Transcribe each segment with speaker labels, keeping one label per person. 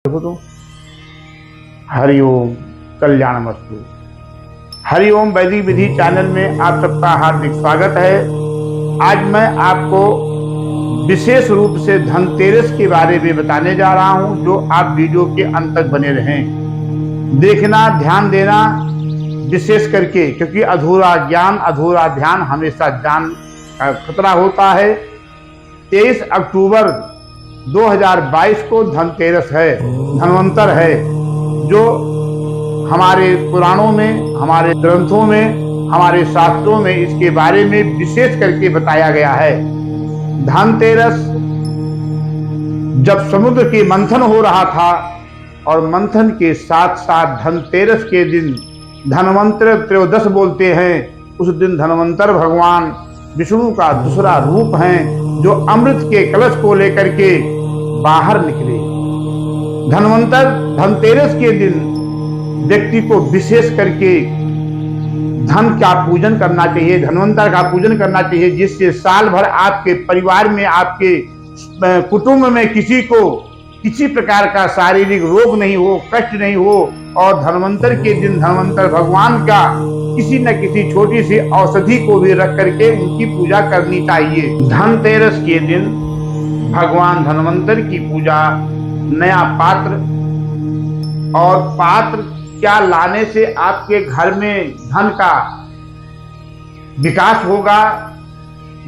Speaker 1: तो हरिओम कल्याणमस्तु। हरिओम वैदिक विधि चैनल में आप सबका हार्दिक स्वागत है। आज मैं आपको विशेष रूप से धनतेरस के बारे में बताने जा रहा हूं, जो आप वीडियो के अंत तक बने रहें। देखना, ध्यान देना विशेष करके, क्योंकि अधूरा ज्ञान अधूरा ध्यान हमेशा जान का खतरा होता है। 23 अक्टूबर 2022 को धनतेरस है, धन्वंतर है, जो हमारे पुराणों में, हमारे ग्रंथों में, हमारे शास्त्रों में इसके बारे में विशेष करके बताया गया है। धनतेरस जब समुद्र के मंथन हो रहा था और मंथन के साथ साथ धनतेरस के दिन धन्वंतर त्रयोदश बोलते हैं। उस दिन धन्वंतर भगवान विष्णु का दूसरा रूप है, जो अमृत के कलश को लेकर के बाहर निकले। धन्वंतर धनतेरस के दिन व्यक्ति को विशेष करके धन का पूजन करना चाहिए, धन्वंतर का पूजन करना चाहिए, जिससे साल भर आपके परिवार में, आपके कुटुंब में किसी को किसी प्रकार का शारीरिक रोग नहीं हो, कष्ट नहीं हो। और धन्वंतर के दिन धन्वंतर भगवान का किसी न किसी छोटी सी औषधि को भी रख करके उनकी पूजा करनी चाहिए। धनतेरस के दिन भगवान धन्वंतर की पूजा, नया पात्र, और पात्र क्या लाने से आपके घर में धन का विकास होगा,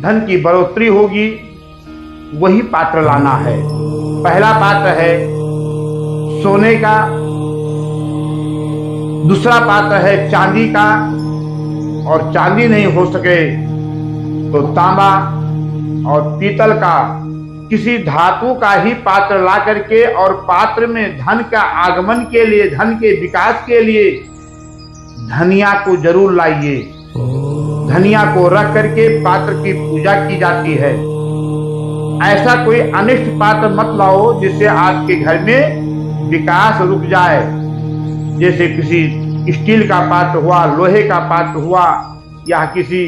Speaker 1: धन की बढ़ोतरी होगी, वही पात्र लाना है। पहला पात्र है सोने का, दूसरा पात्र है चांदी का, और चांदी नहीं हो सके तो तांबा और पीतल का, किसी धातु का ही पात्र ला करके, और पात्र में धन का आगमन के लिए, धन के विकास के लिए धनिया को जरूर लाइए। धनिया को रख करके पात्र की पूजा की जाती है। ऐसा कोई अनिष्ट पात्र मत लाओ जिससे आपके घर में विकास रुक जाए। जैसे किसी स्टील का पात्र हुआ, लोहे का पात्र हुआ, या किसी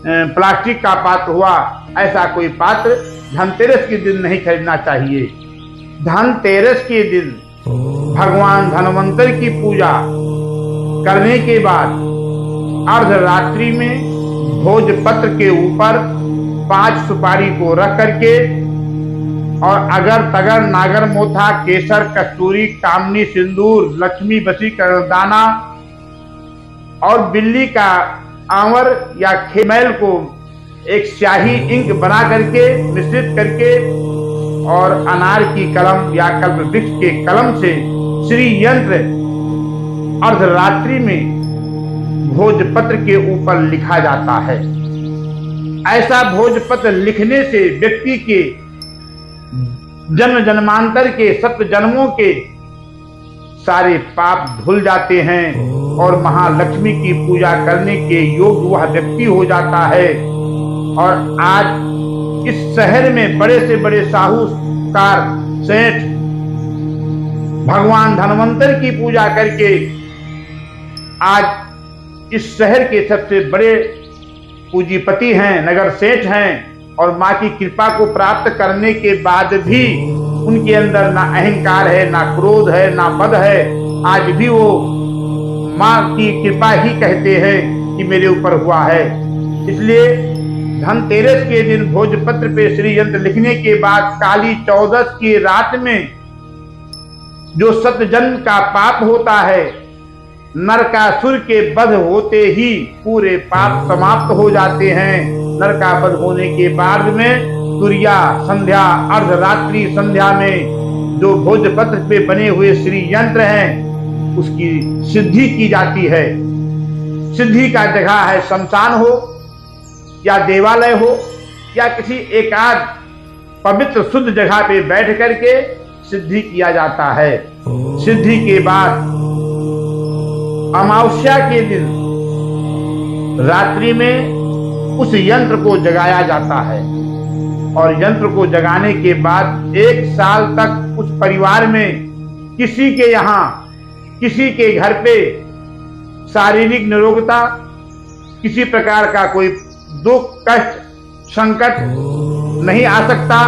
Speaker 1: प्लास्टिक का पात्र हुआ, ऐसा कोई पात्र धनतेरस के दिन नहीं खरीदना चाहिए। धनतेरस के दिन भगवान धन्वंतर की पूजा करने के बाद अर्धरात्रि में भोजपत्र के ऊपर 5 सुपारी को रख करके, और अगर तगर नागर मोथा केसर कस्तूरी कामनी सिंदूर लक्ष्मी वशीकरण दाना और बिल्ली का आंवर या खेमैल को एक स्याही इंक बना करके मिश्रित करके, और अनार की कलम या कल्प वृक्ष के कलम से श्री यंत्र अर्धरात्रि में भोजपत्र के ऊपर लिखा जाता है। ऐसा भोजपत्र लिखने से व्यक्ति के जन्म जन्मांतर के, सप्त जन्मों के सारे पाप धुल जाते हैं, और महालक्ष्मी की पूजा करने के योग वह व्यक्ति हो जाता है। और आज इस शहर में बड़े से बड़े साहूकार सेठ भगवान धन्वंतर की पूजा करके आज इस शहर के सबसे बड़े पूंजीपति हैं, नगर सेठ हैं, और माँ की कृपा को प्राप्त करने के बाद भी उनके अंदर ना अहंकार है, ना क्रोध है, ना मद है। आज भी वो माँ की कृपा ही कहते हैं कि मेरे ऊपर हुआ है। इसलिए धनतेरस के दिन भोजपत्र पे श्री यंत्र लिखने के बाद काली चौदस की रात में जो सतजन्म का पाप होता है, नरकासुर के वध होते ही पूरे पाप समाप्त हो जाते हैं। नरका वध होने के बाद में तुरिया संध्या, अर्धरात्रि संध्या में जो भोजपत्र पे बने हुए श्री यंत्र हैं, उसकी सिद्धि की जाती है। सिद्धि का जगह है शमशान हो या देवालय हो या किसी एकाध पवित्र शुद्ध जगह पे बैठ करके सिद्धि किया जाता है। सिद्धि के बाद अमावस्या के दिन रात्रि में उस यंत्र को जगाया जाता है, और यंत्र को जगाने के बाद 1 साल तक उस परिवार में किसी के यहाँ, किसी के घर पे शारीरिक निरोगता, किसी प्रकार का कोई दुख कष्ट संकट नहीं आ सकता।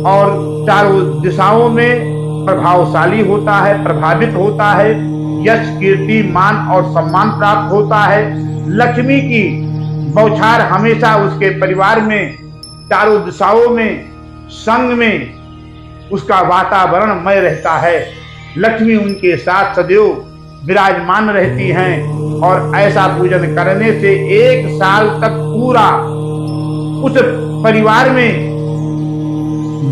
Speaker 1: और चारों दिशाओं में प्रभावशाली होता है, प्रभावित होता है, यश, कीर्ति, मान और सम्मान प्राप्त होता है। लक्ष्मी की बौछार हमेशा उसके परिवार में, चारों दिशाओं में, संग में उसका वातावरणमय रहता है। लक्ष्मी उनके साथ सदैव विराजमान रहती हैं और ऐसा पूजन करने से 1 साल तक पूरा उस परिवार में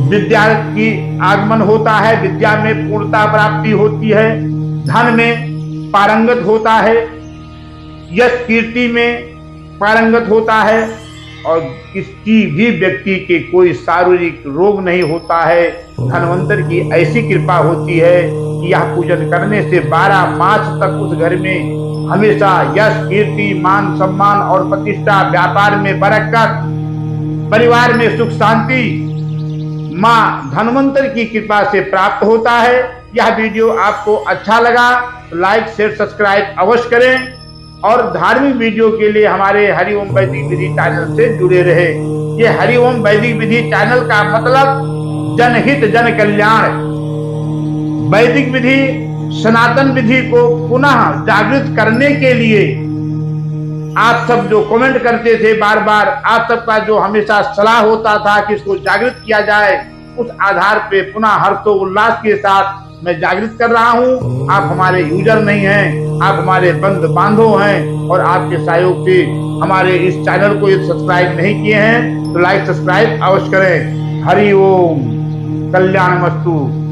Speaker 1: विद्या की आगमन होता है, विद्या में पूर्णता प्राप्ति होती है, धन में पारंगत होता है, यश कीर्ति में पारंगत होता है और किसी भी व्यक्ति के कोई शारीरिक रोग नहीं होता है। धनवंतर की ऐसी कृपा होती है कि यह पूजन करने से 12 मास तक उस घर में हमेशा यश, कीर्ति, मान, सम्मान और प्रतिष्ठा, व्यापार में बरकत, परिवार में सुख शांति मां धनवंतर की कृपा से प्राप्त होता है। यह वीडियो आपको अच्छा लगा तो लाइक, शेयर, सब्सक्राइब अवश्य करें और धार्मिक वीडियो के लिए हमारे हरिओम वैदिक विधि चैनल से जुड़े रहे। ये हरिओम वैदिक विधि चैनल का मतलब जनहित जन कल्याण, वैदिक विधि, सनातन विधि को पुनः जागृत करने के लिए आप सब जो कमेंट करते थे बार बार, आप सबका जो हमेशा सलाह होता था कि इसको जागृत किया जाए, उस आधार पे पुनः हर्षोल्लास के साथ मैं जागृत कर रहा हूं। आप हमारे यूजर नहीं हैं, आप हमारे बंधु बांधव हैं और आपके सहयोग से हमारे इस चैनल को यदि सब्सक्राइब नहीं किए हैं तो लाइक, सब्सक्राइब अवश्य करें। हरि ओम, कल्याणमस्तु।